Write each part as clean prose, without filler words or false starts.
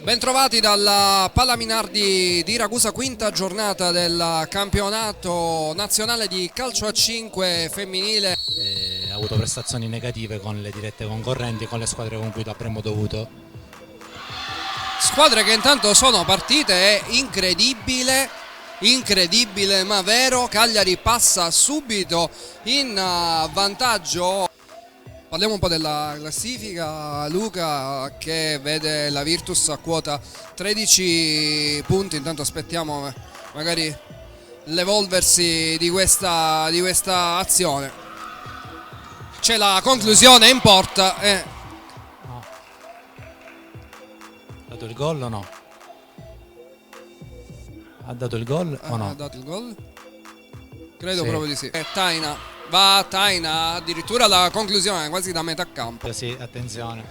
Bentrovati dalla Palla Minardi di Ragusa, quinta giornata del campionato nazionale di calcio a 5 femminile. Ha avuto prestazioni negative con le dirette concorrenti, con le squadre con cui avremmo dovuto. Squadre che intanto sono partite, è incredibile ma vero. Cagliari passa subito in vantaggio. Parliamo un po' della classifica, Luca, che vede la Virtus a quota 13 punti. Intanto aspettiamo magari l'evolversi di questa azione. C'è la conclusione in porta. No. Ha dato il gol o no? Ha dato il gol o no? Ha dato il gol? Credo sì. Proprio di sì. Taina. Va Taina, addirittura la conclusione quasi da metà campo. Sì, attenzione.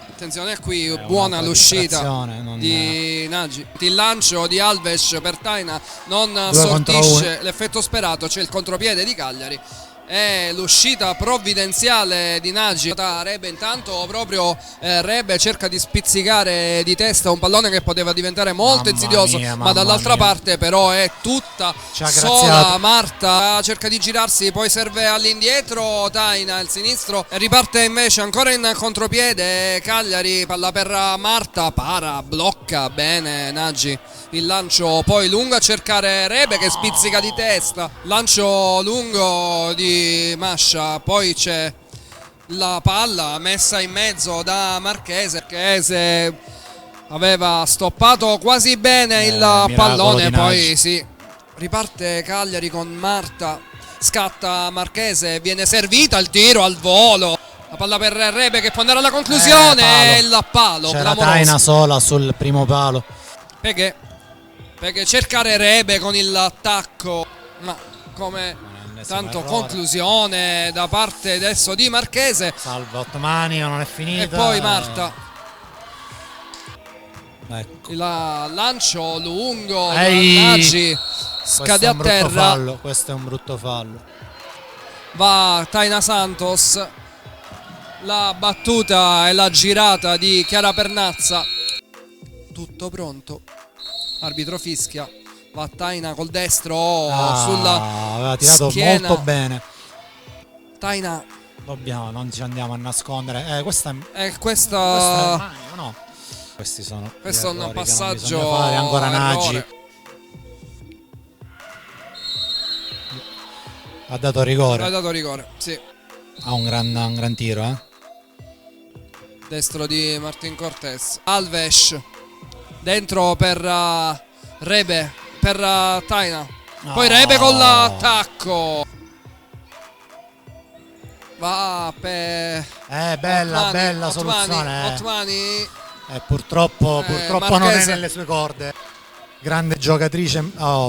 Attenzione qui, buona l'uscita di Nagy. Il lancio di Alves per Taina non sortisce l'effetto sperato, c'è il contropiede di Cagliari. E l'uscita provvidenziale di Nagy. Rebe intanto proprio Rebe cerca di spizzicare di testa un pallone che poteva diventare molto insidioso, ma dall'altra parte però è tutta sola Marta, cerca di girarsi, poi serve all'indietro Taina, il sinistro, riparte invece ancora in contropiede Cagliari, palla per Marta, blocca bene Nagy il lancio, poi lungo a cercare Rebe che spizzica di testa, lancio lungo di Mascia, poi c'è la palla messa in mezzo da Marchese. Marchese aveva stoppato quasi bene il pallone, poi sì, riparte Cagliari con Marta, scatta Marchese, viene servita, il tiro al volo, la palla per Rebe che può andare alla conclusione, il palo c'era Taina sola sul primo palo, perché cercare Rebe con il attacco, ma come tanto errore. Conclusione da parte adesso di Marchese, salva Otmani, non è finita, e poi Marta, ecco. Il lancio lungo da Nagy, scade a terra, questo è un brutto fallo. Va Taina Santos, la battuta e la girata di Chiara Pernazza, tutto pronto, arbitro fischia. Va Taina col destro sulla aveva tirato schiena. Molto bene Taina, non ci andiamo a nascondere, questa è no. Questo è un passaggio fare. Ancora Nagy ha dato rigore, sì. Ha un gran tiro, destro di Martin Cortés. Alves dentro per Rebe, per Taina, poi Rebe con l'attacco, va per bella soluzione. Otmani. Purtroppo non è nelle sue corde. Grande giocatrice,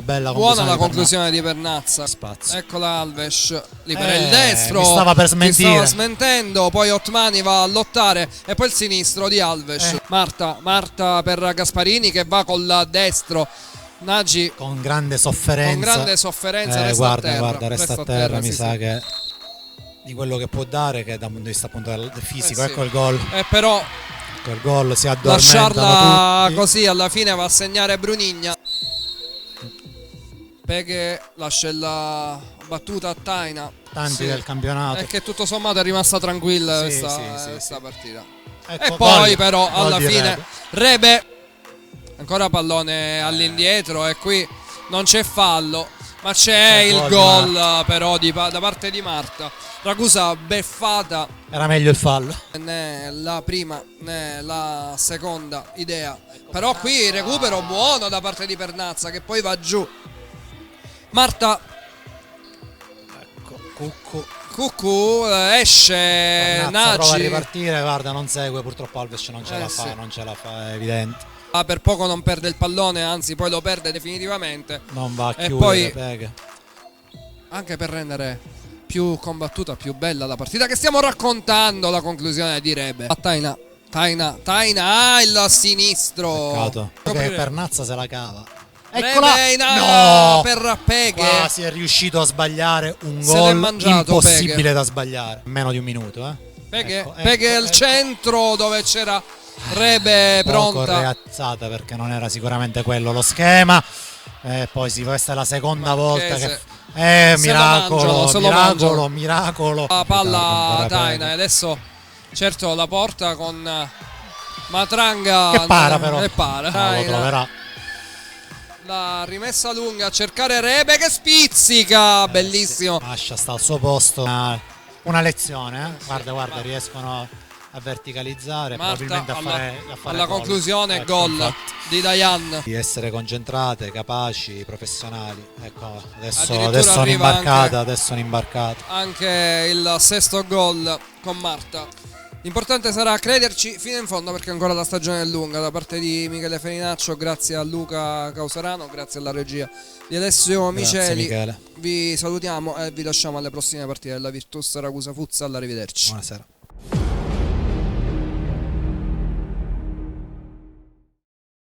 bella, buona la conclusione di Pernazza. Spazio. Eccola Alves, libera il destro, mi stava per smentire. Stava smentendo, poi Otmani va a lottare e poi il sinistro di Alves. Marta per Gasparini che va col destro. Nagy con grande sofferenza resta a terra, mi sa che di quello che può dare, che da un punto di vista appunto del fisico, ecco il gol. Però quel gol si addormentano lasciarla tutti. Così alla fine va a segnare Brunigna, perché lascia la battuta a Taina. Tanti del campionato, è che tutto sommato è rimasta tranquilla questa partita. Ecco, e poi però alla fine Rebe ancora pallone all'indietro e qui non c'è fallo, ma c'è il gol però da parte di Marta. Ragusa beffata, era meglio il fallo, né la prima né la seconda idea, però qui recupero buono da parte di Pernazza che poi va giù. Marta, ecco, Cucù esce, Nagy prova a ripartire, guarda, non segue, purtroppo Alves non ce la fa, è evidente. Per poco non perde il pallone, anzi poi lo perde definitivamente, non va a chiudere, poi pega. Anche per rendere più combattuta, più bella la partita che stiamo raccontando, la conclusione di Rebe. Taina, il sinistro, peccato che Pernazza se la cava. Eccola, per Peghe. Quasi è riuscito a sbagliare un gol impossibile da sbagliare. Meno di un minuto, Peghe al centro dove c'era Rebe pronta, reazzata perché non era sicuramente quello lo schema. Poi questa è la seconda volta che miracolo. La palla Taina, e adesso certo la porta con Matranga che para però lo troverà. La rimessa lunga a cercare Rebe che spizzica, bellissimo. Mascia sta al suo posto, una lezione, guarda, riescono a verticalizzare, Marta probabilmente a fare alla gol. conclusione gol di Dayan. Di essere concentrate, capaci, professionali. Ecco, adesso un'imbarcata. Anche il sesto gol con Marta. L'importante sarà crederci fino in fondo, perché ancora la stagione è lunga. Da parte di Michele Ferinaccio, grazie a Luca Causarano, grazie alla regia di Alessio Miceli. Vi salutiamo e vi lasciamo alle prossime partite della Virtus Ragusa Futsal. Arrivederci. Buonasera.